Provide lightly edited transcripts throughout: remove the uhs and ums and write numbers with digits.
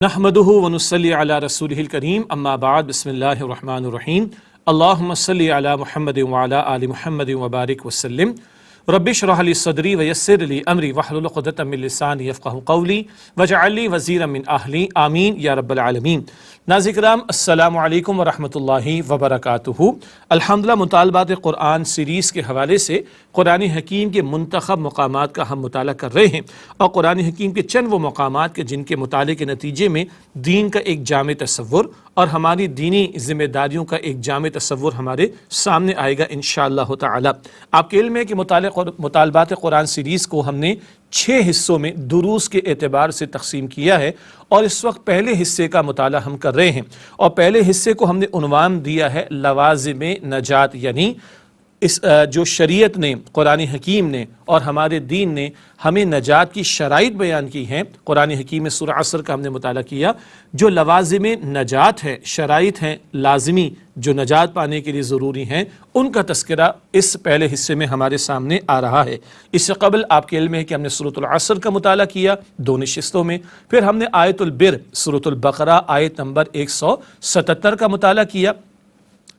نحمدہ ونصلی علی رسولہ الکریم اما بعد بسم اللہ الرحمن الرحیم اللہم صلی علی محمد وعلی آل محمد وبارک وسلم رب اشرح لی صدری ویسر لی امری واحلل عقدۃ من لسانی یفقہوا قولی واجعل لی وزیرا من اہلی آمین یا رب العالمین۔ ناظرین کرام السلام علیکم ورحمۃ اللہ وبرکاتہ۔ الحمدللہ مطالبات قرآن سیریز کے حوالے سے قرآن حکیم کے منتخب مقامات کا ہم مطالعہ کر رہے ہیں، اور قرآن حکیم کے چند وہ مقامات کے جن کے مطالعے کے نتیجے میں دین کا ایک جامع تصور اور ہماری دینی ذمہ داریوں کا ایک جامع تصور ہمارے سامنے آئے گا انشاءاللہ تعالی۔ آپ کے علم ہے کہ مطالبات قرآن سیریز کو ہم نے 6 حصوں میں دروس کے اعتبار سے تقسیم کیا ہے، اور اس وقت پہلے حصے کا مطالعہ ہم کر رہے ہیں، اور پہلے حصے کو ہم نے عنوان دیا ہے لوازم نجات، یعنی اس جو شریعت نے، قرآن حکیم نے اور ہمارے دین نے ہمیں نجات کی شرائط بیان کی ہیں۔ قرآن حکیم میں سورہ عصر کا ہم نے مطالعہ کیا، جو لوازم نجات ہے، شرائط ہیں لازمی جو نجات پانے کے لیے ضروری ہیں، ان کا تذکرہ اس پہلے حصے میں ہمارے سامنے آ رہا ہے۔ اس سے قبل آپ کے علم ہے کہ ہم نے سورۃ العصر کا مطالعہ کیا 2 نشستوں میں، پھر ہم نے آیت البر سورۃ البقرہ آیت نمبر 177 کا مطالعہ کیا۔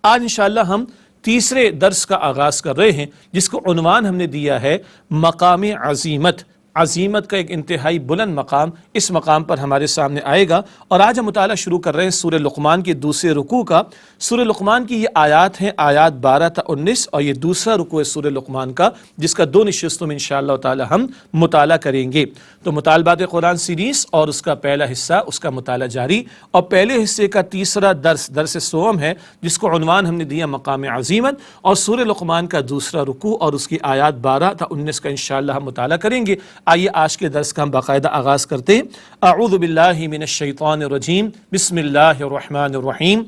آج انشاءاللہ ہم تیسرے درس کا آغاز کر رہے ہیں، جس کو عنوان ہم نے دیا ہے مقام عظیمت۔ عظیمت کا ایک انتہائی بلند مقام اس مقام پر ہمارے سامنے آئے گا، اور آج ہم مطالعہ شروع کر رہے ہیں سورہ لقمان کے دوسرے رکوع کا۔ سورہ لقمان کی یہ آیات ہیں، آیات 12 تا 19، اور یہ دوسرا رکوع ہے سورہ لقمان کا، جس کا 2 نشستوں میں انشاءاللہ تعالی ہم مطالعہ کریں گے۔ تو مطالبات قرآن سیریز اور اس کا پہلا حصہ، اس کا مطالعہ جاری، اور پہلے حصے کا تیسرا درس سوم ہے، جس کو عنوان ہم نے دیا مقام عظیمت، اور سورہ لقمان کا دوسرا رکوع اور اس کی آیات 12 تا 19 کا انشاءاللہ ہم مطالعہ کریں گے۔ آئیے آج کے درس کا ہم باقاعدہ آغاز کرتے ہیں۔ اعوذ باللہ من الشیطان الرجیم، بسم اللہ الرحمن الرحیم۔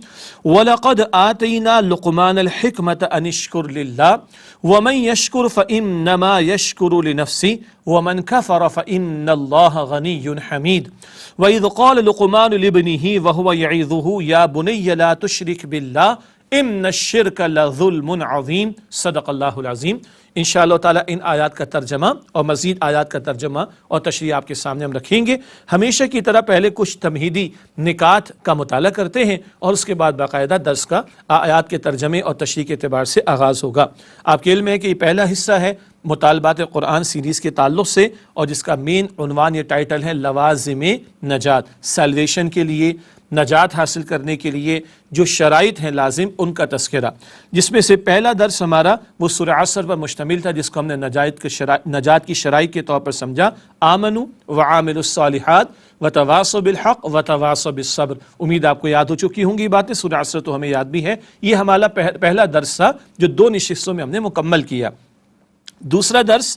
وَلَقَدْ آتَيْنَا لُقْمَانَ الْحِكْمَةَ أَنِ اشْكُرْ لِلَّهِ وَمَنْ يَشْكُرْ فَإِنَّمَا يَشْكُرُ لِنَفْسِهِ وَمَنْ كَفَرَ فَإِنَّ اللَّهَ غَنِيٌّ حَمِيدٌ۔ وَإِذْ قَالَ لُقْمَانُ لِابْنِهِ وَهُوَ يَعِظُهُ يَا بُنَيَّ لَا تُشْرِكْ بِاللَّهِ إِنَّ الشِّرْكَ لَظُلْمٌ عَظِيمٌ۔ صدق اللہ العظیم۔ انشاءاللہ تعالی ان آیات کا ترجمہ اور مزید آیات کا ترجمہ اور تشریح آپ کے سامنے ہم رکھیں گے۔ ہمیشہ کی طرح پہلے کچھ تمہیدی نکات کا مطالعہ کرتے ہیں، اور اس کے بعد باقاعدہ درس کا آیات کے ترجمے اور تشریح کے اعتبار سے آغاز ہوگا۔ آپ کے علم ہے کہ یہ پہلا حصہ ہے مطالبات قرآن سیریز کے تعلق سے، اور جس کا مین عنوان یہ ٹائٹل ہے لوازم نجات، سیلویشن کے لیے، نجات حاصل کرنے کے لیے جو شرائط ہیں لازم، ان کا تذکرہ، جس میں سے پہلا درس ہمارا وہ سورہ عصر پر مشتمل تھا، جس کو ہم نے نجات کی شرائط کے طور پر سمجھا، آمنوا وعاملوا الصالحات وتواصوا بالحق وتواصوا بالصبر۔ امید آپ کو یاد ہو چکی ہوں گی یہ باتیں، سورہ عصر تو ہمیں یاد بھی ہے۔ یہ ہمارا پہلا درس تھا جو 2 نشستوں میں ہم نے مکمل کیا۔ دوسرا درس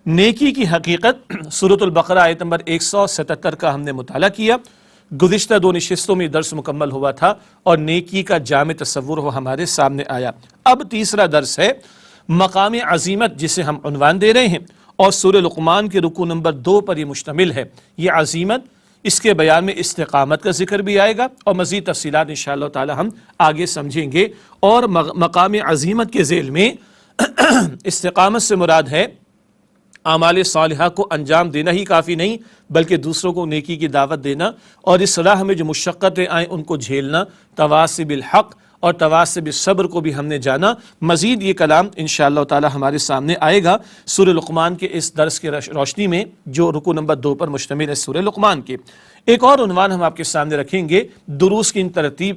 نیکی کی حقیقت، سورۃ البقرہ آیت نمبر 177 کا ہم نے مطالعہ کیا۔ گزشتہ 2 نشستوں میں درس مکمل ہوا تھا، اور نیکی کا جامع تصور وہ ہمارے سامنے آیا۔ اب تیسرا درس ہے مقام عظیمت، جسے ہم عنوان دے رہے ہیں، اور سورہ لقمان کے رکوع نمبر 2 پر یہ مشتمل ہے۔ یہ عظیمت، اس کے بیان میں استقامت کا ذکر بھی آئے گا، اور مزید تفصیلات انشاءاللہ تعالی ہم آگے سمجھیں گے۔ اور مقام عظیمت کے ذیل میں استقامت سے مراد ہے اعمال صالحہ کو انجام دینا ہی کافی نہیں، بلکہ دوسروں کو نیکی کی دعوت دینا، اور اس راہ میں جو مشقتیں آئیں ان کو جھیلنا، تواصی بالحق اور تواصی بالصبر کو بھی ہم نے جانا۔ مزید یہ کلام انشاءاللہ تعالی ہمارے سامنے آئے گا سورہ لقمان کے اس درس کی روشنی میں، جو رکوع نمبر 2 پر مشتمل ہے سورہ لقمان کے۔ ایک اور عنوان ہم آپ کے سامنے رکھیں گے دروس کی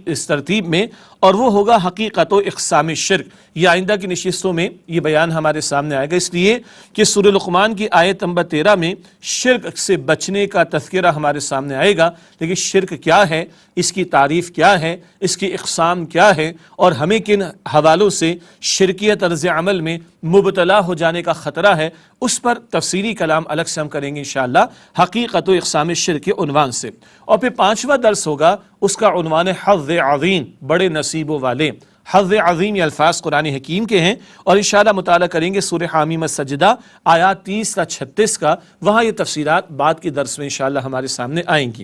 اس ترتیب میں، اور وہ ہوگا حقیقت و اقسام شرک۔ یہ آئندہ کی نشستوں میں یہ بیان ہمارے سامنے آئے گا، اس لیے کہ سورہ لقمان کی آیت نمبر 13 میں شرک سے بچنے کا تذکرہ ہمارے سامنے آئے گا، لیکن شرک کیا ہے، اس کی تعریف کیا ہے، اس کی اقسام کیا ہے، اور ہمیں کن حوالوں سے شرکیہ طرز عمل میں مبتلا ہو جانے کا خطرہ ہے، اس پر تفصیلی کلام الگ سے ہم کریں گے انشاءاللہ حقیقت و اقسام شرک کے عنوان سے۔ اور پھر 5واں درس ہوگا، اس کا عنوان ہے حظ عظیم، بڑے نصیبوں والے۔ حظ عظیم یہ الفاظ قرآن حکیم کے ہیں، اور انشاءاللہ مطالعہ کریں گے سورہ حامیم السجدہ آیات 30 تا 36 کا، وہاں یہ تفصیلات بعد کے درس میں انشاءاللہ ہمارے سامنے آئیں گی۔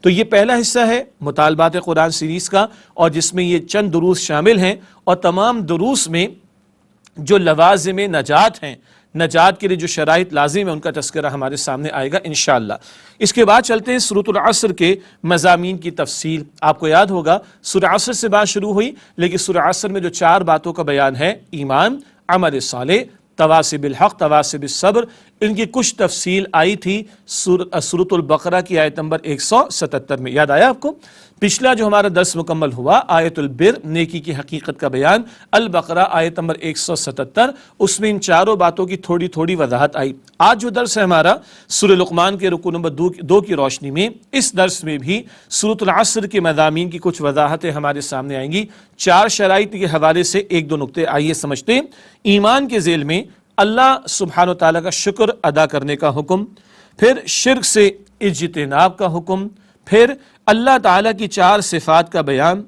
تو یہ پہلا حصہ ہے مطالبات قرآن سیریز کا، اور جس میں یہ چند دروس شامل ہیں، اور تمام دروس میں جو لوازم نجات ہیں، نجات کے لیے جو شرائط لازم ہے ان کا تذکرہ ہمارے سامنے آئے گا انشاءاللہ۔ اس کے بعد چلتے ہیں سورۃ العصر کے مضامین کی تفصیل۔ آپ کو یاد ہوگا سورہ عصر سے بات شروع ہوئی، لیکن سورہ عصر میں جو 4 باتوں کا بیان ہے، ایمان، عمل صالح، تواصی بالحق، تواصی بالصبر، ان کی کچھ تفصیل آئی تھی سورۃ البقرہ کی آیت نمبر 177 میں، یاد آیا آپ کو؟ پچھلا جو ہمارا درس مکمل ہوا آیت البر، نیکی کی حقیقت کا بیان، البقرہ آیت نمبر 177، اس میں ان 4 باتوں کی تھوڑی تھوڑی وضاحت آئی۔ آج جو درس ہے ہمارا سورہ لقمان کے رکوع نمبر 2 کی روشنی میں، اس درس میں بھی سورۃ العصر کے مضامین کی کچھ وضاحتیں ہمارے سامنے آئیں گی۔ 4 شرائط کے حوالے سے 1-2 نقطے آئیے سمجھتے ہیں۔ ایمان کے ذیل میں اللہ سبحانہ و تعالیٰ کا شکر ادا کرنے کا حکم، پھر شرک سے اجتناب کا حکم، پھر اللہ تعالیٰ کی 4 صفات کا بیان،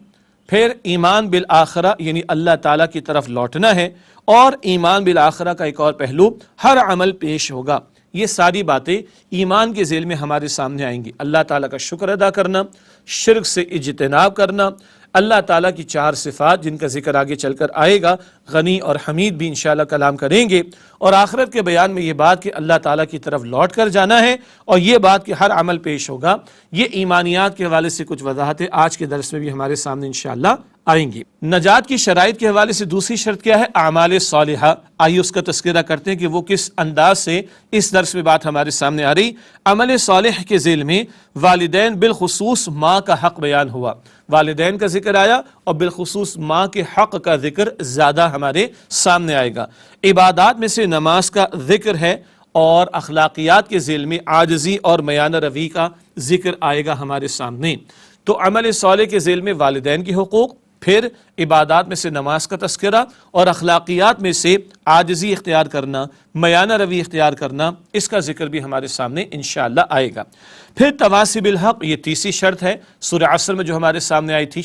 پھر ایمان بالآخرہ یعنی اللہ تعالیٰ کی طرف لوٹنا ہے، اور ایمان بالآخرہ کا ایک اور پہلو، ہر عمل پیش ہوگا۔ یہ ساری باتیں ایمان کے ذیل میں ہمارے سامنے آئیں گی۔ اللہ تعالیٰ کا شکر ادا کرنا، شرک سے اجتناب کرنا، اللہ تعالیٰ کی 4 صفات جن کا ذکر آگے چل کر آئے گا، غنی اور حمید بھی انشاءاللہ کلام کریں گے، اور آخرت کے بیان میں یہ بات کہ اللہ تعالیٰ کی طرف لوٹ کر جانا ہے، اور یہ بات کہ ہر عمل پیش ہوگا۔ یہ ایمانیات کے حوالے سے کچھ وضاحتیں آج کے درس میں بھی ہمارے سامنے انشاءاللہ آئیں گی۔ نجات کی شرائط کے حوالے سے دوسری شرط کیا ہے؟ اعمال صالحہ۔ آئیے اس کا تذکرہ کرتے ہیں کہ وہ کس انداز سے اس درس میں بات ہمارے سامنے آ رہی۔ عمل صالح کے ذیل میں والدین بالخصوص ماں کا حق بیان ہوا، والدین کا ذکر آیا، اور بالخصوص ماں کے حق کا ذکر زیادہ ہمارے سامنے آئے گا۔ عبادات میں سے نماز کا ذکر ہے، اور اخلاقیات کے ذیل میں عاجزی اور میانہ روی کا ذکر آئے گا ہمارے سامنے۔ تو عمل صالح کے ذیل میں والدین کے حقوق، پھر عبادات میں سے نماز کا تذکرہ، اور اخلاقیات میں سے عاجزی اختیار کرنا، میانہ روی اختیار کرنا، اس کا ذکر بھی ہمارے سامنے انشاءاللہ آئے گا۔ پھر تواصی بالحق، یہ تیسری شرط ہے سورہ عصر میں جو ہمارے سامنے آئی تھی،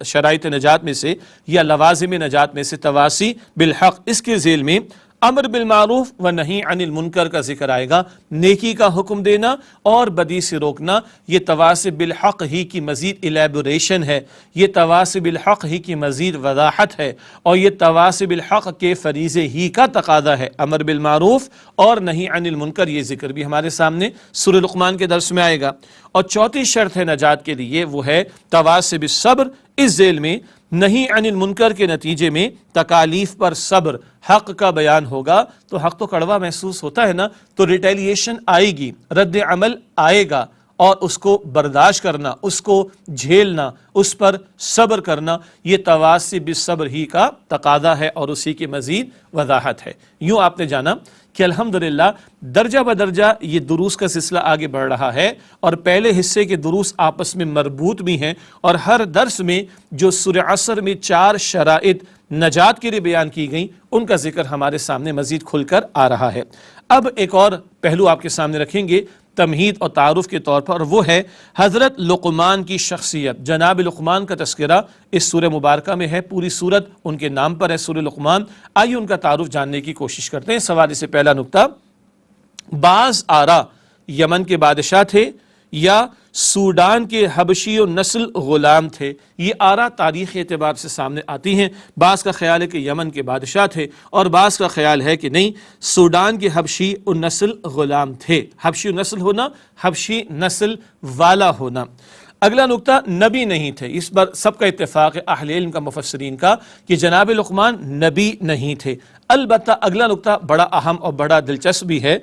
شرائط نجات میں سے یا لوازم نجات میں سے تواصی بالحق، اس کے ذیل میں امر بالمعروف و نہی عن المنکر کا ذکر آئے گا، نیکی کا حکم دینا اور بدی سے روکنا۔ یہ تواصی بالحق ہی کی مزید الیبوریشن ہے، یہ تواصی بالحق ہی کی مزید وضاحت ہے، اور یہ تواصی بالحق کے فریضے ہی کا تقاضا ہے۔ امر بالمعروف اور نہی عن المنکر، یہ ذکر بھی ہمارے سامنے سورہ لقمان کے درس میں آئے گا۔ اور چوتھی شرط ہے نجات کے لیے، وہ ہے تواصی بالصبر۔ اس ذیل میں نہی عن المنکر کے نتیجے میں تکالیف پر صبر، حق کا بیان ہوگا، تو حق تو کڑوا محسوس ہوتا ہے نا، تو ریٹیلیشن آئے گی، رد عمل آئے گا، اور اس کو برداشت کرنا، اس کو جھیلنا، اس پر صبر کرنا، یہ تواصی بالصبر ہی کا تقاضا ہے، اور اسی کی مزید وضاحت ہے۔ یوں آپ نے جانا کہ الحمدللہ درجہ بدرجہ یہ دروس کا سلسلہ آگے بڑھ رہا ہے، اور پہلے حصے کے دروس آپس میں مربوط بھی ہیں، اور ہر درس میں جو سورہ عصر میں 4 شرائط نجات کے لیے بیان کی گئیں، ان کا ذکر ہمارے سامنے مزید کھل کر آ رہا ہے۔ اب ایک اور پہلو آپ کے سامنے رکھیں گے تمہید اور تعارف کے طور پر، اور وہ ہے حضرت لقمان کی شخصیت۔ جناب لقمان کا تذکرہ اس سورہ مبارکہ میں ہے، پوری سورت ان کے نام پر ہے، سورہ لقمان۔ آئیے ان کا تعارف جاننے کی کوشش کرتے ہیں۔ سوال سے پہلا نقطہ، بعض آرا یمن کے بادشاہ تھے یا سوڈان کے حبشی و نسل غلام تھے؟ یہ آرا تاریخی اعتبار سے سامنے آتی ہیں۔ بعض کا خیال ہے کہ یمن کے بادشاہ تھے، اور بعض کا خیال ہے کہ نہیں، سوڈان کے حبشی و نسل غلام تھے۔ حبشی نسل ہونا، حبشی نسل والا ہونا۔ اگلا نقطہ، نبی نہیں تھے۔ اس پر سب کا اتفاق ہے اہل علم کا، مفسرین کا، کہ جناب لقمان نبی نہیں تھے۔ البتہ اگلا نقطہ بڑا اہم اور بڑا دلچسپ بھی ہے،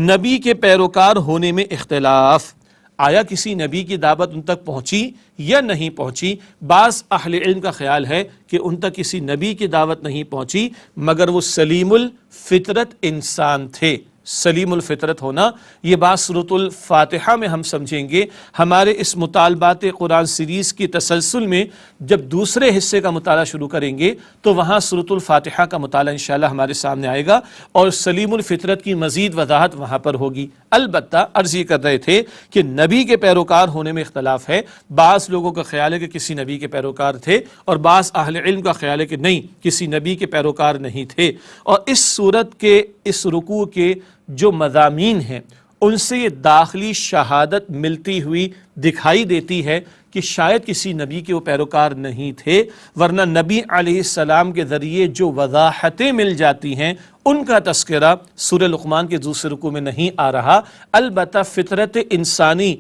نبی کے پیروکار ہونے میں اختلاف۔ آیا کسی نبی کی دعوت ان تک پہنچی یا نہیں پہنچی؟ بعض اہل علم کا خیال ہے کہ ان تک کسی نبی کی دعوت نہیں پہنچی، مگر وہ سلیم الفطرت انسان تھے۔ سلیم الفطرت ہونا، یہ بات سورۃ الفاتحہ میں ہم سمجھیں گے۔ ہمارے اس مطالبات قرآن سیریز کی تسلسل میں جب دوسرے حصے کا مطالعہ شروع کریں گے تو وہاں سورۃ الفاتحہ کا مطالعہ انشاءاللہ ہمارے سامنے آئے گا، اور سلیم الفطرت کی مزید وضاحت وہاں پر ہوگی۔ البتہ عرض یہ کر رہے تھے کہ نبی کے پیروکار ہونے میں اختلاف ہے۔ بعض لوگوں کا خیال ہے کہ کسی نبی کے پیروکار تھے، اور بعض اہل علم کا خیال ہے کہ نہیں، کسی نبی کے پیروکار نہیں تھے۔ اور اس سورت کے اس رکوع کے جو مضامین ہیں ان سے یہ داخلی شہادت ملتی ہوئی دکھائی دیتی ہے کہ شاید کسی نبی کے وہ پیروکار نہیں تھے، ورنہ نبی علیہ السلام کے ذریعے جو وضاحتیں مل جاتی ہیں ان کا تذکرہ سورہ لقمان کے دوسرے رکوع میں نہیں آ رہا۔ البتہ فطرت انسانی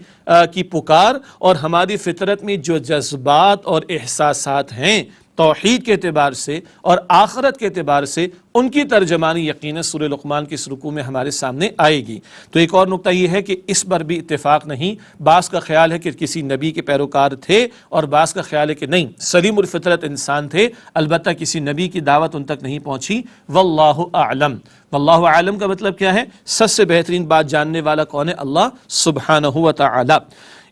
کی پکار اور ہماری فطرت میں جو جذبات اور احساسات ہیں توحید کے اعتبار سے اور آخرت کے اعتبار سے، ان کی ترجمانی یقیناً سورہ لقمان کے اس رکوع میں ہمارے سامنے آئے گی۔ تو ایک اور نقطہ یہ ہے کہ اس پر بھی اتفاق نہیں، بعض کا خیال ہے کہ کسی نبی کے پیروکار تھے اور بعض کا خیال ہے کہ نہیں، سلیم الفطرت انسان تھے، البتہ کسی نبی کی دعوت ان تک نہیں پہنچی۔ واللہ اعلم۔ واللہ اعلم کا مطلب کیا ہے؟ سب سے بہترین بات جاننے والا کون ہے؟ اللہ سبحانہ و تعالی۔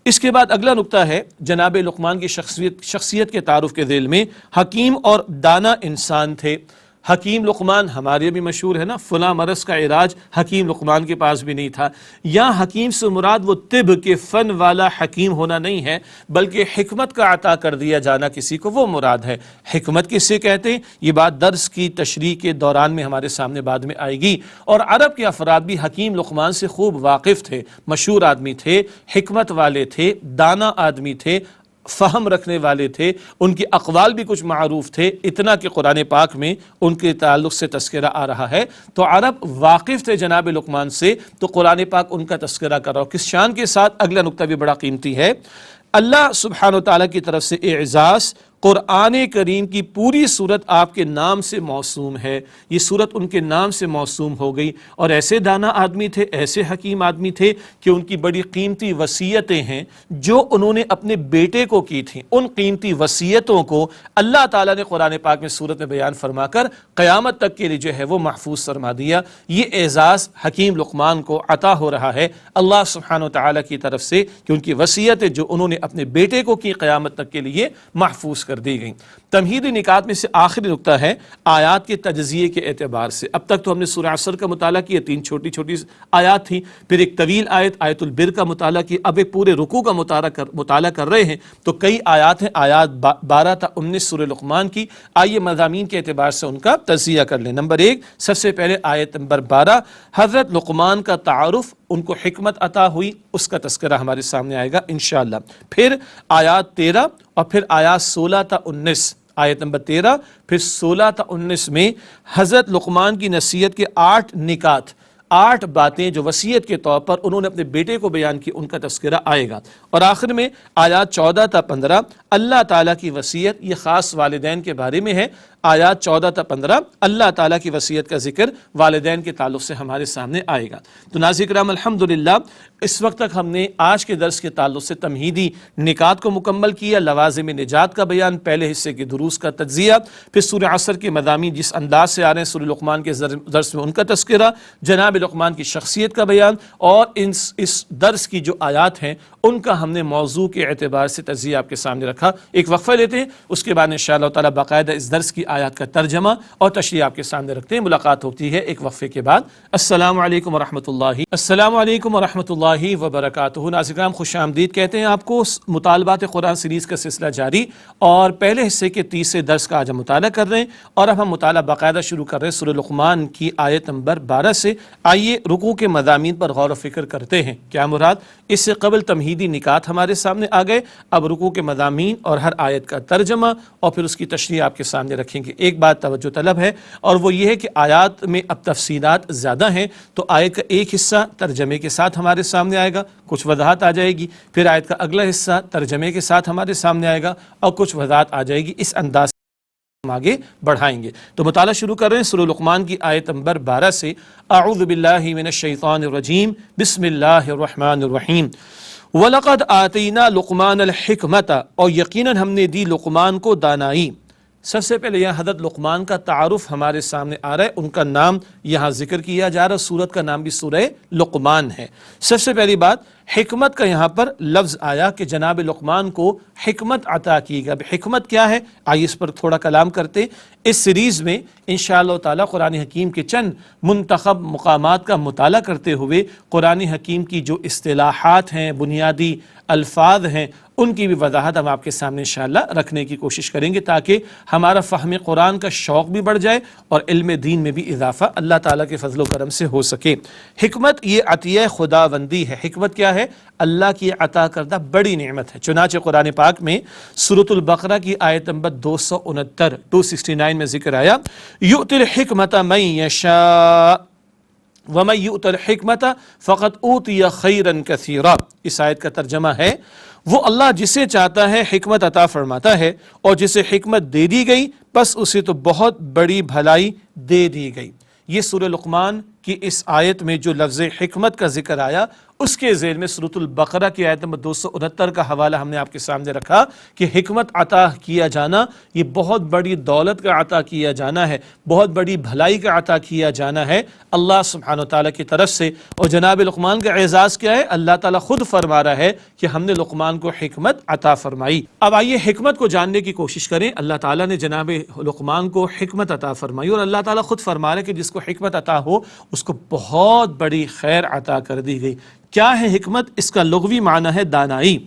اس کے بعد اگلا نقطہ ہے جناب لقمان کی شخصیت کے تعارف کے ذیل میں، حکیم اور دانا انسان تھے۔ حکیم لقمان ہمارے بھی مشہور ہے نا، فلاں مرض کا علاج حکیم لقمان کے پاس بھی نہیں تھا۔ یہاں حکیم سے مراد وہ طب کے فن والا حکیم ہونا نہیں ہے، بلکہ حکمت کا عطا کر دیا جانا کسی کو، وہ مراد ہے۔ حکمت کسے کہتے ہیں؟ یہ بات درس کی تشریح کے دوران میں ہمارے سامنے بعد میں آئے گی۔ اور عرب کے افراد بھی حکیم لقمان سے خوب واقف تھے، مشہور آدمی تھے، حکمت والے تھے، دانا آدمی تھے، فہم رکھنے والے تھے، ان کی اقوال بھی کچھ معروف تھے، اتنا کہ قرآن پاک میں ان کے تعلق سے تذکرہ آ رہا ہے۔ تو عرب واقف تھے جناب لقمان سے، تو قرآن پاک ان کا تذکرہ کر رہا ہو۔ کس شان کے ساتھ؟ اگلا نقطہ بھی بڑا قیمتی ہے۔ اللہ سبحانہ و تعالیٰ کی طرف سے اعزاز، قرآن کریم کی پوری صورت آپ کے نام سے موسوم ہے، یہ صورت ان کے نام سے موسوم ہو گئی، اور ایسے دانا آدمی تھے، ایسے حکیم آدمی تھے کہ ان کی بڑی قیمتی وصیتیں ہیں جو انہوں نے اپنے بیٹے کو کی تھیں۔ ان قیمتی وصیتوں کو اللہ تعالیٰ نے قرآن پاک میں صورت میں بیان فرما کر قیامت تک کے لیے جو ہے وہ محفوظ فرما دیا۔ یہ اعزاز حکیم لقمان کو عطا ہو رہا ہے اللہ سبحانہ و تعالیٰ کی طرف سے کہ ان کی وصیتیں جو انہوں نے اپنے بیٹے کو کی قیامت تک کے لیے محفوظ کر دی گئیں۔ تمہیدی نکات میں سے آخری نقطہ ہے آیات کے تجزیے کے اعتبار سے۔ اب تک تو ہم نے سورہ عصر کا مطالعہ کیا، 3 چھوٹی چھوٹی آیات تھیں، پھر ایک طویل آیت البر کا مطالعہ کیا، اب ایک پورے رکوع کا مطالعہ کر رہے ہیں، تو کئی آیات ہیں، آیات 12 تا 19 سورہ لقمان کی۔ آئیے مضامین کے اعتبار سے ان کا تجزیہ کر لیں۔ نمبر 1، سب سے پہلے آیت نمبر 12، حضرت لقمان کا تعارف، ان کو حکمت عطا ہوئی، اس کا تذکرہ ہمارے سامنے آئے گا انشاءاللہ۔ پھر آیات 13 اور پھر آیات 16 تا 19، آیت نمبر 13 پھر 16 تا 19 میں حضرت لقمان کی نصیحت کے 8 نکات، 8 باتیں جو وصیت کے طور پر انہوں نے اپنے بیٹے کو بیان کی، ان کا تذکرہ آئے گا۔ اور آخر میں آیات 14 تا 15 اللہ تعالیٰ کی وصیت، یہ خاص والدین کے بارے میں ہے۔ آیات 14 تا 15 اللہ تعالیٰ کی وصیت کا ذکر والدین کے تعلق سے ہمارے سامنے آئے گا۔ تو ناظرین کرام الحمدللہ اس وقت تک ہم نے آج کے درس کے تعلق سے تمہیدی نکات کو مکمل کیا، لوازم نجات کا بیان، پہلے حصے کے دروس کا تجزیہ، پھر سورہ عصر کے مضامین جس انداز سے آ رہے ہیں سورہ لقمان کے درس میں ان کا تذکرہ، جناب لقمان کی شخصیت کا بیان، اور اس درس کی جو آیات ہیں ان کا ہم نے موضوع کے اعتبار سے تجزیہ آپ کے سامنے رکھا۔ ایک وقفہ لیتے ہیں، اس کے بعد انشاءاللہ تعالی باقاعدہ اس درس کی آیات کا ترجمہ اور تشریح آپ کے سامنے رکھتے ہیں۔ ملاقات ہوتی ہے ایک وقفے کے بعد۔ السلام علیکم ورحمۃ اللہ، السلام علیکم ورحمۃ اللہ وبرکاتہ۔ ناظرین کرام خوش آمدید کہتے ہیں آپ کو۔ مطالبات قرآن سیریز کا سلسلہ جاری، اور پہلے حصے کے 30 درس کا آج ہم مطالعہ کر رہے ہیں، اور اب ہم مطالعہ باقاعدہ شروع کر رہے ہیں سورہ لقمان کی آیت نمبر 12 سے۔ آئیے رکوع کے مضامین پر غور و فکر کرتے ہیں، کیا مراد؟ اس سے قبل تمہیدی نکات ہمارے سامنے آ گئے، اب رکوع کے مضامین اور ہر آیت کا ترجمہ اور پھر اس کی تشریح آپ کے سامنے رکھیں گے۔ ایک بات توجہ طلب ہے، اور وہ یہ ہے کہ آیات میں اب تفصیلات زیادہ ہیں، تو آیت کا ایک حصہ ترجمے کے ساتھ ہمارے سامنے آئے گا، کچھ وضاحت آ جائے گی، پھر آیت کا اگلا حصہ ترجمے کے ساتھ ہمارے سامنے آئے گا اور کچھ وضاحت آ جائے گی۔ اس انداز ہم آگے بڑھائیں گے۔ تو مطالعہ شروع کر رہے ہیں سورہ لقمان کی آیت نمبر 12 سے۔ اعوذ باللہ من الشیطان الرجیم، بسم اللہ الرحمن الرحیم۔ وَلَقَدْ آتَيْنَا لُقْمَانَ الْحِكْمَةَ، اور یقیناً ہم نے دی لقمان کو دانائی۔ سب سے پہلے یہاں حضرت لقمان کا تعارف ہمارے سامنے آ رہا ہے، ان کا نام یہاں ذکر کیا جا رہا ہے، سورت کا نام بھی سورہ لقمان ہے۔ سب سے پہلی بات، حکمت کا یہاں پر لفظ آیا کہ جناب لقمان کو حکمت عطا کی گئی. اب حکمت کیا ہے؟ آئیے اس پر تھوڑا کلام کرتے. اس سیریز میں انشاءاللہ تعالی قرآن حکیم کے چند منتخب مقامات کا مطالعہ کرتے ہوئے قرآن حکیم کی جو اصطلاحات ہیں، بنیادی الفاظ ہیں، ان کی بھی وضاحت ہم آپ کے سامنے انشاءاللہ رکھنے کی کوشش کریں گے تاکہ ہمارا فہم قرآن کا شوق بھی بڑھ جائے اور علم دین میں بھی اضافہ اللہ تعالیٰ کے فضل و کرم سے ہو سکے. حکمت یہ عطیہ خداوندی ہے. حکمت کیا ہے؟ اللہ کی عطا کردہ بڑی نعمت ہے. چنانچہ قرآن پاک میں سورۃ البقرہ کی آیت نمبر 269 میں ذکر آیا، یؤتی الحکمت من یشاء وَمَن یؤت الحکمت فقد اوتی خیرا کثیرا. اس آیت کا ترجمہ ہے وہ اللہ جسے چاہتا ہے حکمت عطا فرماتا ہے، اور جسے حکمت دے دی گئی پس اسے تو بہت بڑی بھلائی دے دی گئی. یہ سورہ لقمان کی اس آیت میں جو لفظ حکمت کا ذکر آیا اس کے ذیل میں سورۃ البقرہ کی آیت نمبر 269 کا حوالہ ہم نے آپ کے سامنے رکھا کہ حکمت عطا کیا جانا یہ بہت بڑی دولت کا عطا کیا جانا ہے، بہت بڑی بھلائی کا عطا کیا جانا ہے اللہ سبحانہ وتعالیٰ کی طرف سے. اور جناب لقمان کا اعزاز کیا ہے؟ اللہ تعالیٰ خود فرما رہا ہے کہ ہم نے لقمان کو حکمت عطا فرمائی. اب آئیے حکمت کو جاننے کی کوشش کریں. اللہ تعالیٰ نے جناب لقمان کو حکمت عطا فرمائی اور اللہ تعالیٰ خود فرما رہے کہ جس کو حکمت عطا ہو اس کو بہت بڑی خیر عطا کر دی گئی. کیا ہے حکمت؟ اس کا لغوی معنی ہے دانائی.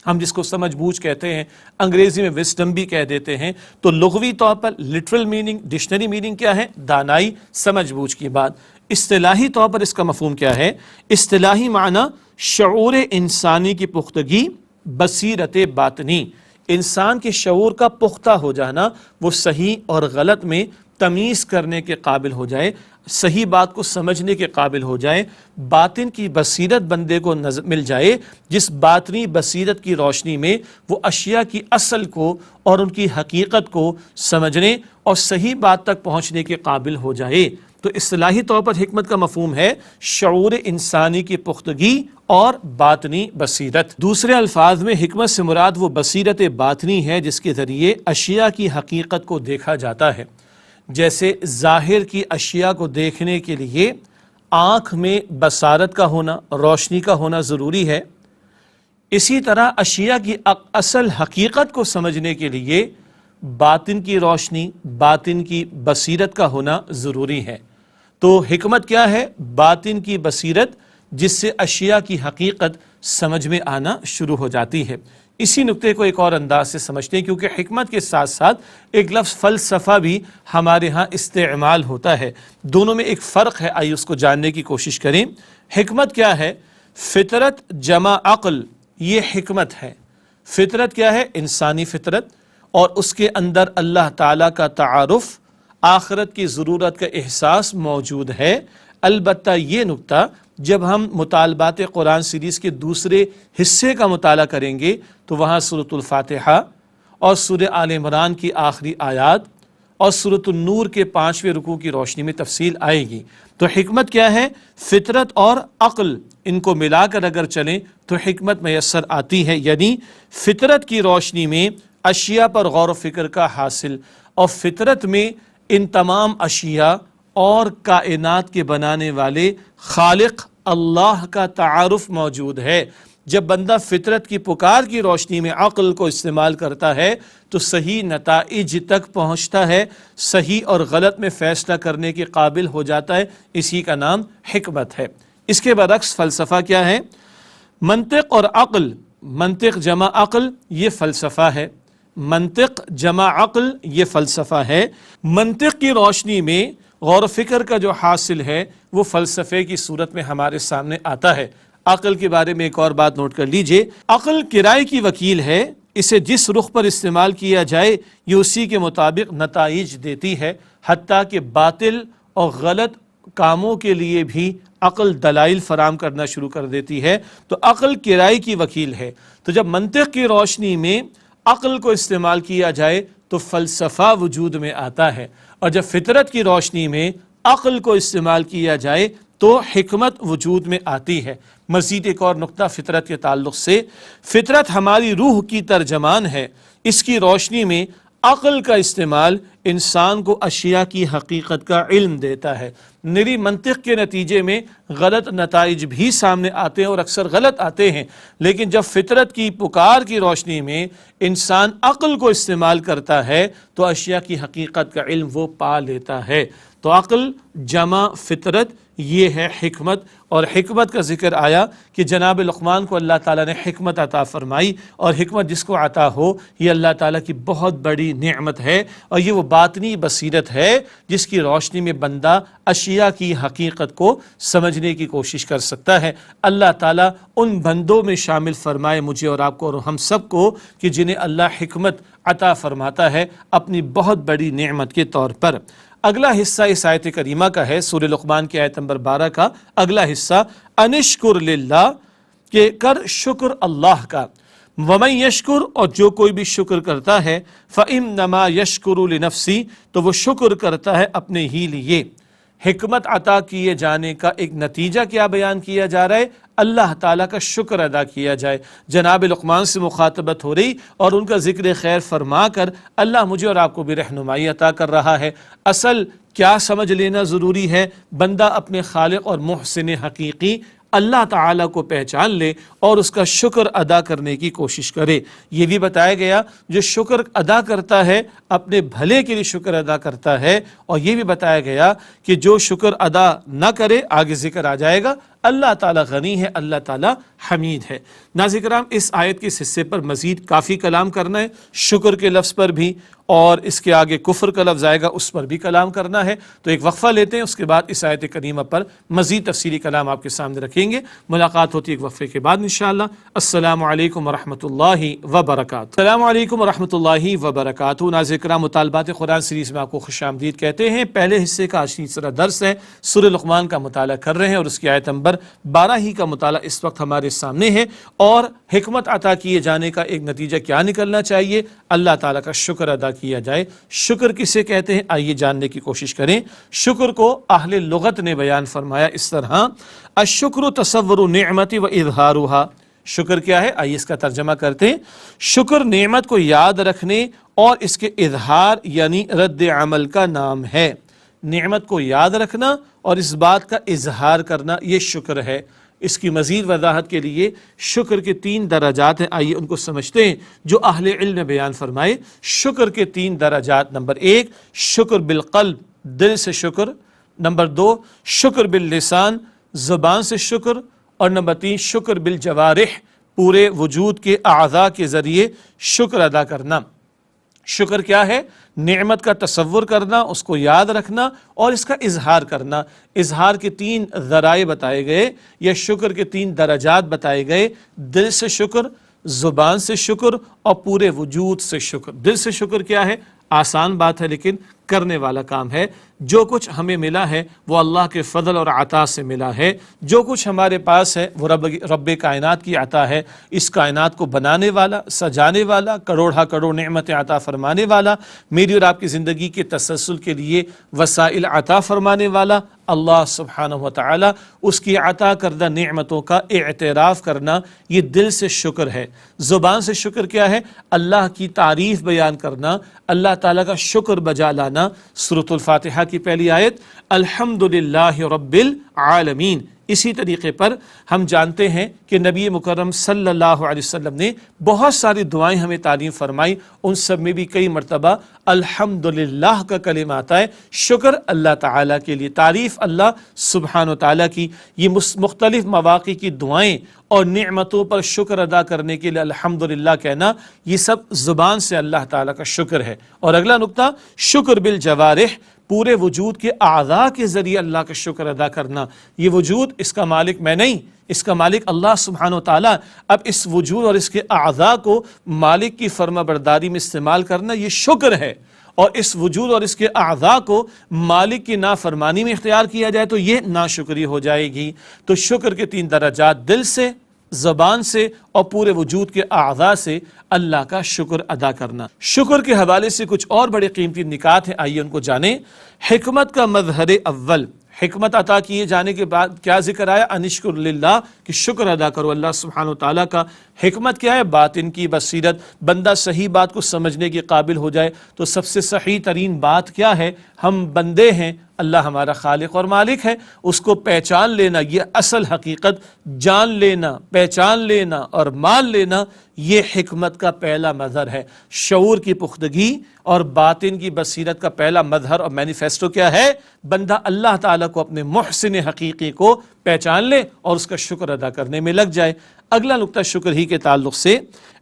ہم جس کو سمجھ بوجھ کہتے ہیں، انگریزی میں وزڈم بھی کہہ دیتے ہیں. تو لغوی طور پر لٹرل میننگ، ڈکشنری میننگ کیا ہے؟ دانائی، سمجھ بوجھ کی بات. اصطلاحی طور پر اس کا مفہوم کیا ہے؟ اصطلاحی معنی شعور انسانی کی پختگی، بصیرت باطنی. انسان کے شعور کا پختہ ہو جانا، وہ صحیح اور غلط میں تمیز کرنے کے قابل ہو جائے، صحیح بات کو سمجھنے کے قابل ہو جائے. باطن کی بصیرت بندے کو مل جائے جس باطنی بصیرت کی روشنی میں وہ اشیاء کی اصل کو اور ان کی حقیقت کو سمجھنے اور صحیح بات تک پہنچنے کے قابل ہو جائے. تو اصطلاحی طور پر حکمت کا مفہوم ہے شعور انسانی کی پختگی اور باطنی بصیرت. دوسرے الفاظ میں حکمت سے مراد وہ بصیرت باطنی ہے جس کے ذریعے اشیاء کی حقیقت کو دیکھا جاتا ہے. جیسے ظاہر کی اشیاء کو دیکھنے کے لیے آنکھ میں بصارت کا ہونا، روشنی کا ہونا ضروری ہے، اسی طرح اشیاء کی اصل حقیقت کو سمجھنے کے لیے باطن کی روشنی، باطن کی بصیرت کا ہونا ضروری ہے. تو حکمت کیا ہے؟ باطن کی بصیرت جس سے اشیاء کی حقیقت سمجھ میں آنا شروع ہو جاتی ہے. اسی نقطے کو ایک اور انداز سے سمجھتے ہیں کیونکہ حکمت کے ساتھ ساتھ ایک لفظ فلسفہ بھی ہمارے ہاں استعمال ہوتا ہے. دونوں میں ایک فرق ہے، آئیے اس کو جاننے کی کوشش کریں. حکمت کیا ہے؟ فطرت جمع عقل، یہ حکمت ہے. فطرت کیا ہے؟ انسانی فطرت، اور اس کے اندر اللہ تعالیٰ کا تعارف، آخرت کی ضرورت کا احساس موجود ہے. البتہ یہ نقطہ جب ہم مطالبات قرآن سیریز کے دوسرے حصے کا مطالعہ کریں گے تو وہاں سورۃ الفاتحہ اور سورہ آل عمران کی آخری آیات اور سورۃ النور کے 5ویں رکوع کی روشنی میں تفصیل آئے گی. تو حکمت کیا ہے؟ فطرت اور عقل ان کو ملا کر اگر چلیں تو حکمت میسر آتی ہے. یعنی فطرت کی روشنی میں اشیاء پر غور و فکر کا حاصل، اور فطرت میں ان تمام اشیاء اور کائنات کے بنانے والے خالق اللہ کا تعارف موجود ہے. جب بندہ فطرت کی پکار کی روشنی میں عقل کو استعمال کرتا ہے تو صحیح نتائج تک پہنچتا ہے، صحیح اور غلط میں فیصلہ کرنے کے قابل ہو جاتا ہے. اسی کا نام حکمت ہے. اس کے برعکس فلسفہ کیا ہے؟ منطق اور عقل، منطق جمع عقل یہ فلسفہ ہے. منطق جمع عقل یہ فلسفہ ہے. منطق کی روشنی میں غور و فکر کا جو حاصل ہے وہ فلسفے کی صورت میں ہمارے سامنے آتا ہے. عقل کے بارے میں ایک اور بات نوٹ کر لیجئے، عقل کرائے کی وکیل ہے. اسے جس رخ پر استعمال کیا جائے یہ اسی کے مطابق نتائج دیتی ہے. حتیٰ کہ باطل اور غلط کاموں کے لیے بھی عقل دلائل فراہم کرنا شروع کر دیتی ہے. تو عقل کرائے کی وکیل ہے. تو جب منطق کی روشنی میں عقل کو استعمال کیا جائے تو فلسفہ وجود میں آتا ہے، اور جب فطرت کی روشنی میں عقل کو استعمال کیا جائے تو حکمت وجود میں آتی ہے. مزید ایک اور نقطہ فطرت کے تعلق سے، فطرت ہماری روح کی ترجمان ہے. اس کی روشنی میں عقل کا استعمال انسان کو اشیاء کی حقیقت کا علم دیتا ہے۔ نری منطق کے نتیجے میں غلط نتائج بھی سامنے آتے ہیں اور اکثر غلط آتے ہیں، لیکن جب فطرت کی پکار کی روشنی میں انسان عقل کو استعمال کرتا ہے تو اشیاء کی حقیقت کا علم وہ پا لیتا ہے۔ تو عقل جمع فطرت یہ ہے حکمت، اور حکمت کا ذکر آیا کہ جناب لقمان کو اللہ تعالیٰ نے حکمت عطا فرمائی، اور حکمت جس کو عطا ہو یہ اللہ تعالیٰ کی بہت بڑی نعمت ہے، اور یہ وہ باطنی بصیرت ہے جس کی روشنی میں بندہ اشیاء کی حقیقت کو سمجھنے کی کوشش کر سکتا ہے۔ اللہ تعالیٰ ان بندوں میں شامل فرمائے مجھے اور آپ کو اور ہم سب کو کہ جنہیں اللہ حکمت عطا فرماتا ہے اپنی بہت بڑی نعمت کے طور پر۔ اگلا حصہ اس آیت کریمہ کا ہے، سورہ لقمان کی آیت نمبر 12 کا اگلا حصہ، انشکر للہ، کہ کر شکر اللہ کا، ومن یشکر، اور جو کوئی بھی شکر کرتا ہے، فإنما یشکر لنفسی، تو وہ شکر کرتا ہے اپنے ہی لیے۔ حکمت عطا کیے جانے کا ایک نتیجہ کیا بیان کیا جا رہا ہے؟ اللہ تعالیٰ کا شکر ادا کیا جائے۔ جناب لقمان سے مخاطبت ہو رہی اور ان کا ذکر خیر فرما کر اللہ مجھے اور آپ کو بھی رہنمائی عطا کر رہا ہے۔ اصل کیا سمجھ لینا ضروری ہے؟ بندہ اپنے خالق اور محسن حقیقی اللہ تعالیٰ کو پہچان لے اور اس کا شکر ادا کرنے کی کوشش کرے۔ یہ بھی بتایا گیا جو شکر ادا کرتا ہے اپنے بھلے کے لیے شکر ادا کرتا ہے، اور یہ بھی بتایا گیا کہ جو شکر ادا نہ کرے، آگے ذکر آ جائے گا، اللہ تعالیٰ غنی ہے، اللہ تعالیٰ حمید ہے۔ ناظرین کرام، اس آیت کے اس حصے پر مزید کافی کلام کرنا ہے، شکر کے لفظ پر بھی، اور اس کے آگے کفر کا لفظ آئے گا اس پر بھی کلام کرنا ہے۔ تو ایک وقفہ لیتے ہیں، اس کے بعد اس آیت کریمہ پر مزید تفصیلی کلام آپ کے سامنے رکھیں گے۔ ملاقات ہوتی ہے ایک وقفے کے بعد انشاءاللہ۔ السلام علیکم ورحمۃ اللہ وبرکاتہ۔ السلام علیکم ورحمۃ اللہ وبرکاتہ۔ ناظرین کرام، مطالبات قرآن سیریز میں آپ کو خوش آمدید کہتے ہیں۔ پہلے حصے کا آج تیسرا درس ہے، سورہ لقمان کا مطالعہ کر رہے ہیں، اور اس کی آیت نمبر 12 ہی کا مطالعہ اس وقت ہمارے سامنے ہے، اور حکمت عطا کیے جانے کا ایک نتیجہ کیا نکلنا چاہیے؟ اللہ تعالیٰ کا شکر ادا کیا جائے۔ شکر کسے کہتے ہیں؟ آئیے جاننے کی کوشش کریں۔ شکر کو اہل لغت نے بیان فرمایا اس طرح، الشکر تصور نعمت و اظہارها۔ شکر کیا ہے؟ آئیے اس کا ترجمہ کرتے ہیں۔ شکر نعمت کو یاد رکھنے اور اس کے اظہار یعنی رد عمل کا نام ہے۔ نعمت کو یاد رکھنا اور اس بات کا اظہار کرنا، یہ شکر ہے۔ اس کی مزید وضاحت کے لیے شکر کے 3 درجات ہیں، آئیے ان کو سمجھتے ہیں جو اہل علم نے بیان فرمائے۔ شکر کے 3 درجات، نمبر 1 شکر بالقلب، دل سے شکر، نمبر 2 شکر باللسان، زبان سے شکر، اور نمبر 3 شکر بالجوارح، پورے وجود کے اعضاء کے ذریعے شکر ادا کرنا۔ شکر کیا ہے؟ نعمت کا تصور کرنا، اس کو یاد رکھنا اور اس کا اظہار کرنا۔ اظہار کے 3 ذرائع بتائے گئے، یا شکر کے 3 درجات بتائے گئے، دل سے شکر، زبان سے شکر اور پورے وجود سے شکر۔ دل سے شکر کیا ہے؟ آسان بات ہے لیکن کرنے والا کام ہے۔ جو کچھ ہمیں ملا ہے وہ اللہ کے فضل اور عطا سے ملا ہے۔ جو کچھ ہمارے پاس ہے وہ رب کائنات کی عطا ہے۔ اس کائنات کو بنانے والا، سجانے والا، کروڑا کروڑ نعمت عطا فرمانے والا، میری اور آپ کی زندگی کے تسلسل کے لیے وسائل عطا فرمانے والا اللہ سبحانہ و تعالی، اس کی عطا کردہ نعمتوں کا اعتراف کرنا، یہ دل سے شکر ہے۔ زبان سے شکر کیا ہے؟ اللہ کی تعریف بیان کرنا، اللہ تعالیٰ کا شکر بجا لانا۔ سورۃ الفاتحہ کی پہلی آیت الحمدللہ رب العالمین۔ اسی طریقے پر ہم جانتے ہیں کہ نبی مکرم صلی اللہ علیہ وسلم نے بہت ساری دعائیں ہمیں تعلیم فرمائی، ان سب میں بھی کئی مرتبہ الحمدللہ کا کلمہ آتا ہے۔ شکر اللہ تعالیٰ کے لیے، تعریف اللہ سبحانہ و تعالیٰ کی۔ یہ مختلف مواقع کی دعائیں اور نعمتوں پر شکر ادا کرنے کے لیے الحمدللہ کہنا، یہ سب زبان سے اللہ تعالیٰ کا شکر ہے۔ اور اگلا نقطہ شکر بالجوارح، پورے وجود کے اعضاء کے ذریعے اللہ کا شکر ادا کرنا۔ یہ وجود اس کا مالک میں نہیں، اس کا مالک اللہ سبحانہ و تعالیٰ۔ اب اس وجود اور اس کے اعضاء کو مالک کی فرما برداری میں استعمال کرنا، یہ شکر ہے، اور اس وجود اور اس کے اعضاء کو مالک کی نافرمانی میں اختیار کیا جائے تو یہ ناشکری ہو جائے گی۔ تو شکر کے 3 درجات، دل سے، زبان سے اور پورے وجود کے اعضاء سے اللہ کا شکر ادا کرنا۔ شکر کے حوالے سے کچھ اور بڑے قیمتی نکات ہیں، آئیے ان کو جانیں۔ حکمت کا مظہر اول، حکمت عطا کیے جانے کے بعد کیا ذکر آیا؟ انشکر للہ، کہ شکر ادا کرو اللہ سبحانہ وتعالیٰ کا۔ حکمت کیا ہے؟ باطن کی بصیرت، بندہ صحیح بات کو سمجھنے کے قابل ہو جائے۔ تو سب سے صحیح ترین بات کیا ہے؟ ہم بندے ہیں، اللہ ہمارا خالق اور مالک ہے، اس کو پہچان لینا، یہ اصل حقیقت جان لینا، پہچان لینا اور مان لینا، یہ حکمت کا پہلا مظہر ہے۔ شعور کی پختگی اور باطن کی بصیرت کا پہلا مظہر اور مینیفیسٹو کیا ہے؟ بندہ اللہ تعالیٰ کو اپنے محسن حقیقی کو پہچان لے اور اس کا شکر ادا کرنے میں لگ جائے۔ اگلا نقطہ شکر ہی کے تعلق سے،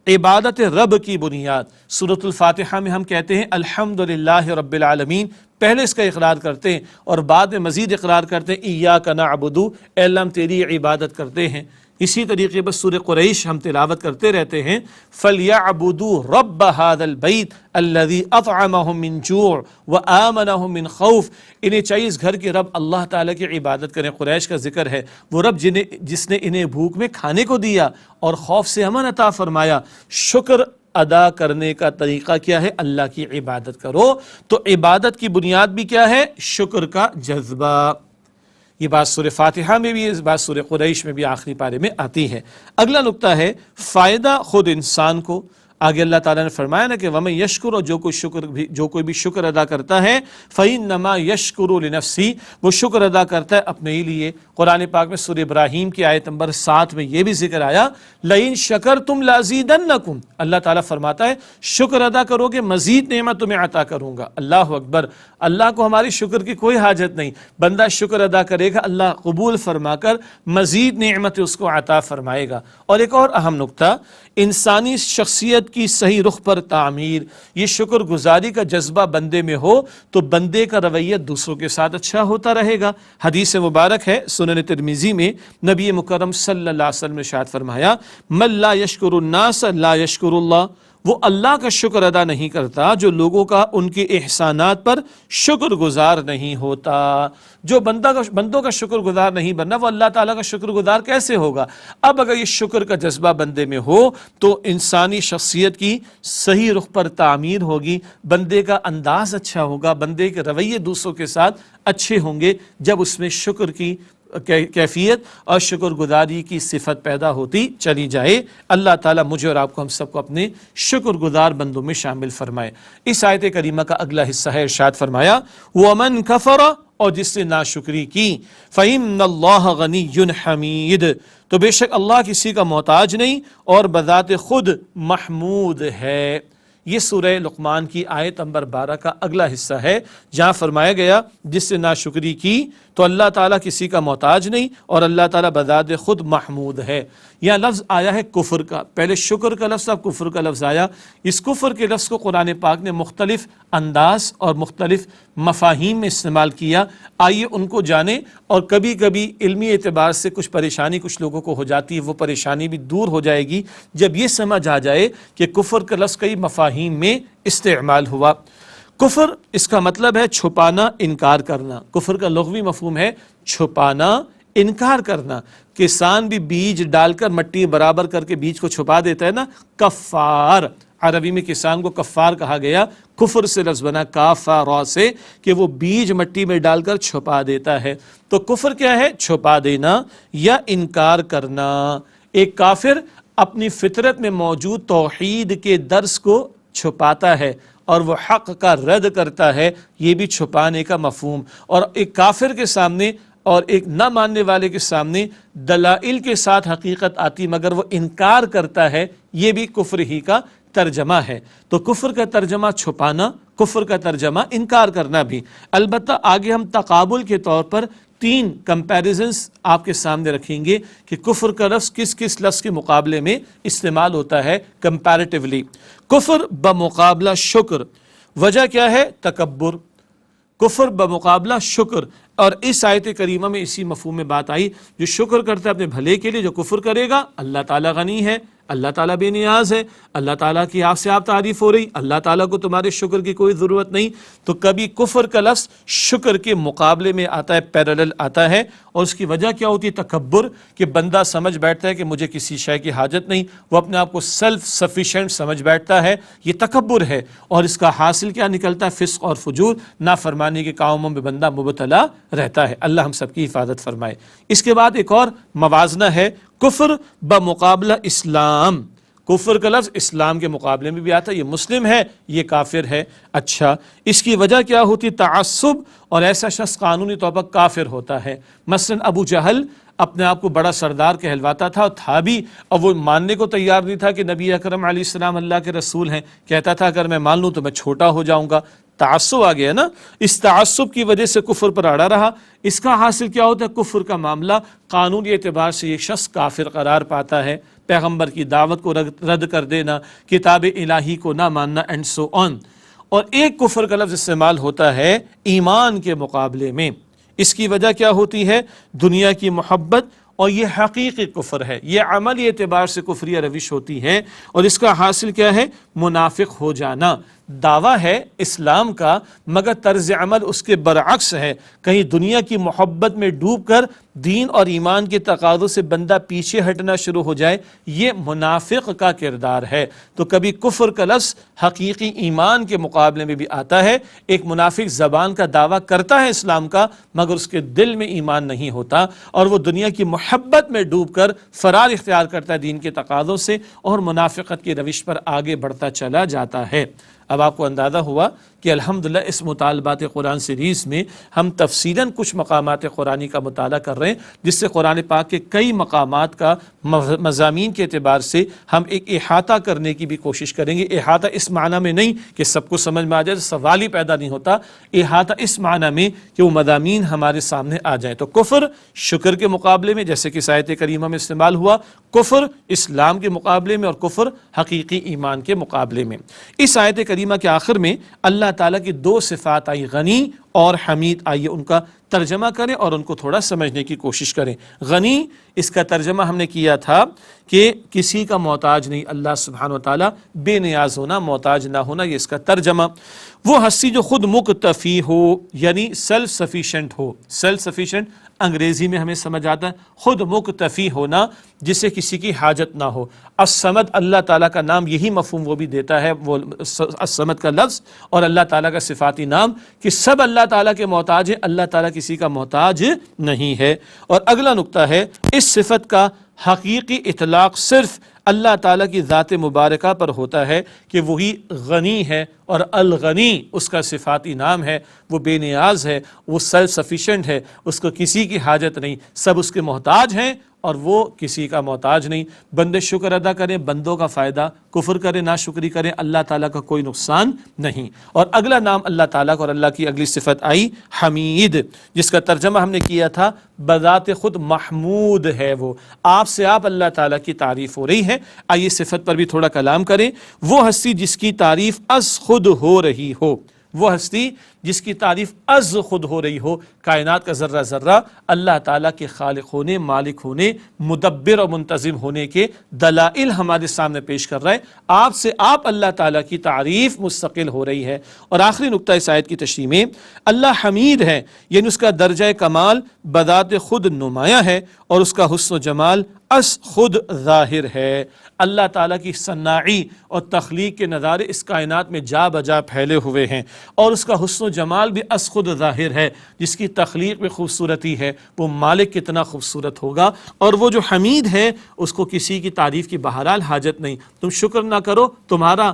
عبادت رب کی بنیاد۔ سورۃ الفاتحہ میں ہم کہتے ہیں الحمدللہ رب العالمین، پہلے اس کا اقرار کرتے ہیں اور بعد میں مزید اقرار کرتے ہیں ایاک نعبد، اے اللہ ہم تیری عبادت کرتے ہیں۔ اسی طریقے پر سورہ قریش ہم تلاوت کرتے رہتے ہیں فَلْيَعْبُدُوا رَبَّ هَذَا الْبَيْتِ الَّذِي أَطْعَمَهُم مِّن جُوعٍ وَآمَنَهُم مِّن خَوْفٍ۔ انہیں چاہیے اس گھر کے رب اللہ تعالیٰ کی عبادت کریں۔ قریش کا ذکر ہے، وہ رب جس نے انہیں بھوک میں کھانے کو دیا اور خوف سے امن عطا فرمایا۔ شکر ادا کرنے کا طریقہ کیا ہے؟ اللہ کی عبادت کرو۔ تو عبادت کی بنیاد بھی کیا ہے؟ شکر کا جذبہ۔ یہ بات سورہ فاتحہ میں بھی ہے، اس بات سورہ قریش میں بھی آخری پارے میں آتی ہے۔ اگلا نقطہ ہے فائدہ خود انسان کو۔ آگے اللہ تعالیٰ نے فرمایا نا کہ وَمَن يَشْكُرُ، اور جو کوئی بھی شکر ادا کرتا ہے فَإِنَّمَا يَشْكُرُ لِنَفْسِهِ، وہ شکر ادا کرتا ہے اپنے ہی لیے۔ قرآن پاک میں سورہ ابراہیم کی آیت نمبر 7 میں یہ بھی ذکر آیا لَإِن شَكَرْتُمْ لَأَزِيدَنَّكُمْ، اللہ تعالیٰ فرماتا ہے شکر ادا کرو گے مزید نعمت تمہیں عطا کروں گا۔ اللہ اکبر، اللہ کو ہماری شکر کی کوئی حاجت نہیں، بندہ شکر ادا کرے گا اللہ قبول فرما کر مزید نعمت اس کو عطا فرمائے گا۔ اور ایک اور اہم نقطہ، انسانی شخصیت کی صحیح رخ پر تعمیر۔ یہ شکر گزاری کا جذبہ بندے میں ہو تو بندے کا رویہ دوسروں کے ساتھ اچھا ہوتا رہے گا۔ حدیث مبارک ہے سنن ترمذی میں، نبی مکرم صلی اللہ علیہ وسلم نے ارشاد فرمایا من لا یشکر الناس لا یشکر اللہ، وہ اللہ کا شکر ادا نہیں کرتا جو لوگوں کا ان کے احسانات پر شکر گزار نہیں ہوتا۔ جو بندوں کا شکر گزار نہیں بننا، وہ اللہ تعالیٰ کا شکر گزار کیسے ہوگا؟ اب اگر یہ شکر کا جذبہ بندے میں ہو تو انسانی شخصیت کی صحیح رخ پر تعمیر ہوگی، بندے کا انداز اچھا ہوگا، بندے کے رویے دوسروں کے ساتھ اچھے ہوں گے جب اس میں شکر کی کیفیت اور شکر گزاری کی صفت پیدا ہوتی چلی جائے۔ اللہ تعالیٰ مجھے اور آپ کو، ہم سب کو اپنے شکر گزار بندوں میں شامل فرمائے۔ اس آیت کریمہ کا اگلا حصہ ہے، ارشاد فرمایا وَمَن كَفَرَ، اور جس نے ناشکری کی فَإِنَّ اللَّهَ غَنِيٌّ حَمِيدٌ، تو بے شک اللہ کسی کا محتاج نہیں اور بذات خود محمود ہے۔ یہ سورہ لقمان کی آیت نمبر 12 کا اگلا حصہ ہے، جہاں فرمایا گیا جس سے ناشکری کی تو اللہ تعالیٰ کسی کا محتاج نہیں اور اللہ تعالیٰ بذات خود محمود ہے۔ یہاں لفظ آیا ہے کفر کا، پہلے شکر کا لفظ، اب کفر کا لفظ آیا۔ اس کفر کے لفظ کو قرآن پاک نے مختلف انداز اور مختلف مفاہیم میں استعمال کیا، آئیے ان کو جانیں۔ اور کبھی کبھی علمی اعتبار سے کچھ پریشانی کچھ لوگوں کو ہو جاتی ہے، وہ پریشانی بھی دور ہو جائے گی جب یہ سمجھ آ جائے کہ کفر کا لفظ کئی مفاہیم میں استعمال ہوا۔ کفر اس کا مطلب ہے چھپانا، انکار کرنا۔ کفر کا لغوی مفہوم ہے چھپانا، انکار کرنا۔ کسان بھی بیج ڈال کر مٹی برابر کر کے بیج کو چھپا دیتا ہے نا، کفار، عربی میں کسان کو کفار کہا گیا، کفر سے لفظ بنا کاف را سے، کہ وہ بیج مٹی میں ڈال کر چھپا دیتا ہے۔ تو کفر کیا ہے؟ چھپا دینا یا انکار کرنا۔ ایک کافر اپنی فطرت میں موجود توحید کے درس کو چھپاتا ہے اور وہ حق کا رد کرتا ہے، یہ بھی چھپانے کا مفہوم۔ اور ایک کافر کے سامنے اور ایک نہ ماننے والے کے سامنے دلائل کے ساتھ حقیقت آتی مگر وہ انکار کرتا ہے، یہ بھی کفر ہی کا ترجمہ ہے۔ تو کفر کا ترجمہ چھپانا، کفر کا ترجمہ انکار کرنا بھی۔ البتہ آگے ہم تقابل کے طور پر 3 کمپیریزنز آپ کے سامنے رکھیں گے کہ کفر کا لفظ کس کس لفظ کے مقابلے میں استعمال ہوتا ہے کمپیریٹیولی۔ کفر بمقابلہ شکر، وجہ کیا ہے؟ تکبر۔ کفر بمقابلہ شکر، اور اس آیت کریمہ میں اسی مفہوم میں بات آئی، جو شکر کرتا ہے اپنے بھلے کے لیے، جو کفر کرے گا اللہ تعالیٰ غنی ہے، اللہ تعالیٰ بے نیاز ہے، اللہ تعالیٰ کی آپ سے آپ تعریف ہو رہی، اللہ تعالیٰ کو تمہارے شکر کی کوئی ضرورت نہیں، تو کبھی کفر کا لفظ شکر کے مقابلے میں آتا ہے، پیرالل آتا ہے، اور اس کی وجہ کیا ہوتی ہے؟ تکبر، کہ بندہ سمجھ بیٹھتا ہے کہ مجھے کسی شے کی حاجت نہیں، وہ اپنے آپ کو سیلف سفیشینٹ سمجھ بیٹھتا ہے، یہ تکبر ہے، اور اس کا حاصل کیا نکلتا ہے؟ فسق اور فجور، نافرمانی کے کاموں میں بندہ مبتلا رہتا ہے۔ اللہ ہم سب کی حفاظت فرمائے۔ اس کے بعد ایک اور موازنہ ہے، کفر بمقابلہ اسلام۔ کفر کا لفظ اسلام کے مقابلے میں بھی آتا ہے، یہ مسلم ہے، یہ کافر ہے۔ اچھا، اس کی وجہ کیا ہوتی؟ تعصب، اور ایسا شخص قانونی طور پر کافر ہوتا ہے۔ مثلا ابو جہل اپنے آپ کو بڑا سردار کہلواتا تھا، اور تھا بھی، اور وہ ماننے کو تیار نہیں تھا کہ نبی اکرم علیہ السلام اللہ کے رسول ہیں، کہتا تھا اگر میں مان لوں تو میں چھوٹا ہو جاؤں گا۔ تعصب آ گیا نا، اس تعصب کی وجہ سے کفر پر اڑا رہا۔ اس کا حاصل کیا ہوتا ہے؟ کفر کا معاملہ قانونی اعتبار سے یہ شخص کافر قرار پاتا ہے، پیغمبر کی دعوت کو رد کر دینا، کتاب الہی کو نہ ماننا، اینڈ سو آن۔ اور ایک کفر کا لفظ استعمال ہوتا ہے ایمان کے مقابلے میں، اس کی وجہ کیا ہوتی ہے؟ دنیا کی محبت، اور یہ حقیقی کفر ہے، یہ عملی اعتبار سے کفریہ روش ہوتی ہے، اور اس کا حاصل کیا ہے؟ منافق ہو جانا۔ دعویٰ ہے اسلام کا، مگر طرز عمل اس کے برعکس ہے، کہیں دنیا کی محبت میں ڈوب کر دین اور ایمان کے تقاضوں سے بندہ پیچھے ہٹنا شروع ہو جائے، یہ منافق کا کردار ہے۔ تو کبھی کفر کا لفظ حقیقی ایمان کے مقابلے میں بھی آتا ہے، ایک منافق زبان کا دعویٰ کرتا ہے اسلام کا، مگر اس کے دل میں ایمان نہیں ہوتا، اور وہ دنیا کی محبت میں ڈوب کر فرار اختیار کرتا ہے دین کے تقاضوں سے، اور منافقت کی روش پر آگے بڑھتا چلا جاتا ہے۔ اب آپ کو اندازہ ہوا کہ الحمدللہ اس مطالبات قرآن سیریز میں ہم تفصیلاً کچھ مقامات قرآنی کا مطالعہ کر رہے ہیں، جس سے قرآن پاک کے کئی مقامات کا مضامین کے اعتبار سے ہم ایک احاطہ کرنے کی بھی کوشش کریں گے۔ احاطہ اس معنی میں نہیں کہ سب کو سمجھ میں آ جائے، سوال ہی پیدا نہیں ہوتا، احاطہ اس معنی میں کہ وہ مضامین ہمارے سامنے آ جائیں۔ تو کفر شکر کے مقابلے میں، جیسے کہ آیت کریمہ میں استعمال ہوا، کفر اسلام کے مقابلے میں، اور کفر حقیقی ایمان کے مقابلے میں۔ اس آیت کریمہ کے آخر میں اللہ تعالیٰ کی دو صفات آئی، غنی اور حمید، آئیے ان کا ترجمہ کریں اور ان کو تھوڑا سمجھنے کی کوشش کریں۔ غنی، اس کا ترجمہ ہم نے کیا تھا کہ کسی کا محتاج نہیں، اللہ سبحانہ و تعالیٰ بے نیاز ہونا، محتاج نہ ہونا، یہ اس کا ترجمہ۔ وہ ہستی جو خود مکتفی ہو، یعنی سیلف سفیشینٹ ہو۔ سیلف سفیشینٹ انگریزی میں ہمیں سمجھ آتا ہے خود مکتفی ہونا، جسے کسی کی حاجت نہ ہو۔ الصمد اللہ تعالیٰ کا نام یہی مفہوم وہ بھی دیتا ہے، وہ الصمد کا لفظ اور اللہ تعالیٰ کا صفاتی نام، کہ سب اللہ تعالیٰ کے محتاج ہیں، اللہ تعالیٰ کسی کا محتاج نہیں ہے۔ اور اگلا نقطہ ہے، اس صفت کا حقیقی اطلاق صرف اللہ تعالیٰ کی ذات مبارکہ پر ہوتا ہے کہ وہی غنی ہے، اور الغنی اس کا صفاتی نام ہے، وہ بے نیاز ہے، وہ سیلف سفیشینٹ ہے، اس کو کسی کی حاجت نہیں، سب اس کے محتاج ہیں اور وہ کسی کا محتاج نہیں۔ بندے شکر ادا کریں، بندوں کا فائدہ، کفر کریں، ناشکری کریں، اللہ تعالیٰ کا کوئی نقصان نہیں۔ اور اگلا نام اللہ تعالیٰ کا، اور اللہ کی اگلی صفت آئی حمید، جس کا ترجمہ ہم نے کیا تھا بذات خود محمود ہے، وہ آپ سے آپ اللہ تعالیٰ کی تعریف ہو رہی ہے۔ آئیے صفت پر بھی تھوڑا کلام کریں۔ وہ ہستی جس کی تعریف از خود ہو رہی ہو، وہ ہستی جس کی تعریف از خود ہو رہی ہو، کائنات کا ذرہ ذرہ اللہ تعالیٰ کے خالق ہونے، مالک ہونے، مدبر اور منتظم ہونے کے دلائل ہمارے سامنے پیش کر رہا ہے۔ آپ سے آپ اللہ تعالیٰ کی تعریف مستقل ہو رہی ہے۔ اور آخری نقطہ اس آیت کی تشریح میں، اللہ حمید ہے، یعنی اس کا درجہ کمال بذات خود نمایاں ہے، اور اس کا حسن و جمال از خود ظاہر ہے۔ اللہ تعالیٰ کی صناعی اور تخلیق کے نظارے اس کائنات میں جا بجا پھیلے ہوئے ہیں، اور اس کا حسن و جمال بھی از خود ظاہر ہے۔ جس کی تخلیق میں خوبصورتی ہے، وہ مالک کتنا خوبصورت ہوگا۔ اور وہ جو حمید ہے، اس کو کسی کی تعریف کی بہرحال حاجت نہیں، تم شکر نہ کرو تمہارا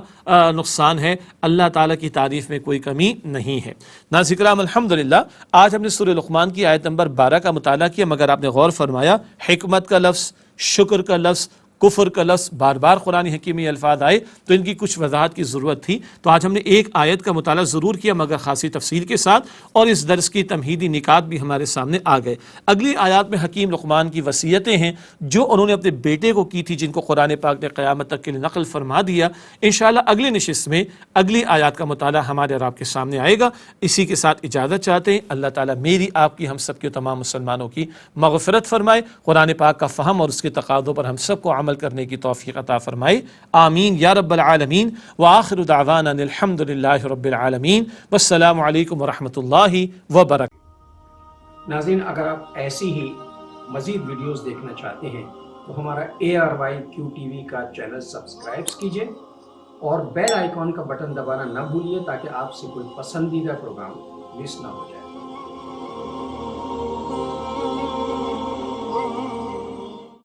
نقصان ہے، اللہ تعالیٰ کی تعریف میں کوئی کمی نہیں ہے۔ ناظرین کرام، الحمدللہ آج ہم نے سورہ لقمان کی آیت نمبر 12 کا مطالعہ کیا، مگر آپ نے غور فرمایا حکمت کا لفظ، شکر کا لفظ، کفر کا لفظ بار بار قرآن حکیم میں الفاظ آئے، تو ان کی کچھ وضاحت کی ضرورت تھی۔ تو آج ہم نے ایک آیت کا مطالعہ ضرور کیا، مگر خاصی تفصیل کے ساتھ، اور اس درس کی تمہیدی نکات بھی ہمارے سامنے آ گئے۔ اگلی آیات میں حکیم لقمان کی وصیتیں ہیں جو انہوں نے اپنے بیٹے کو کی تھی، جن کو قرآن پاک نے قیامت تک کے لیے نقل فرما دیا۔ انشاءاللہ اگلی نشست میں اگلی آیات کا مطالعہ ہمارے اور آپ کے سامنے آئے گا۔ اسی کے ساتھ اجازت چاہتے ہیں، اللہ تعالیٰ میری، آپ کی، ہم سب کے تمام مسلمانوں کی مغفرت فرمائے، قرآن پاک کا فہم اور اس کے تقاضوں پر ہم سب کو عمل عمل کرنے کی توفیق عطا فرمائے، آمین یا رب العالمین۔ وآخر دعوانا الحمد للہ رب العالمین، والسلام علیکم ورحمۃ اللہ وبرکاتہ۔ ناظرین، اگر آپ ایسی ہی مزید ویڈیوز دیکھنا چاہتے ہیں تو ہمارا ARYQ کا چینل سبسکرائب کیجئے اور بیل آئیکن کا بٹن دبانا نہ بھولیے تاکہ آپ سے کوئی پسندیدہ پروگرام مس نہ ہو جائے۔